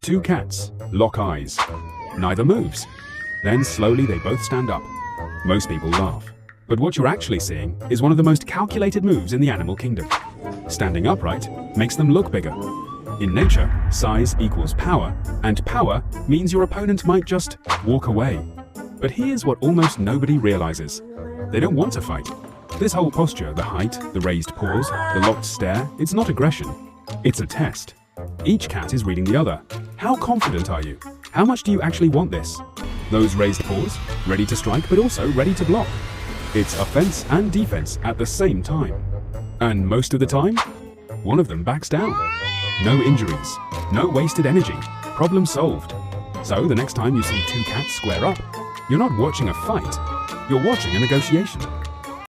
Two cats lock eyes. Neither moves. Then slowly they both stand up. Most people laugh. But what you're actually seeing is one of the most calculated moves in the animal kingdom. Standing upright makes them look bigger. In nature, size equals power, and power means your opponent might just walk away. But here's what almost nobody realizes. They don't want to fight. This whole posture, the height, the raised paws, the locked stare, it's not aggression. It's a test. Each cat is reading the other. How confident are you? How much do you actually want this? Those raised paws, ready to strike but also ready to block. It's offense and defense at the same time. And most of the time, one of them backs down. No injuries, no wasted energy, problem solved. So the next time you see two cats square up, you're not watching a fight, you're watching a negotiation.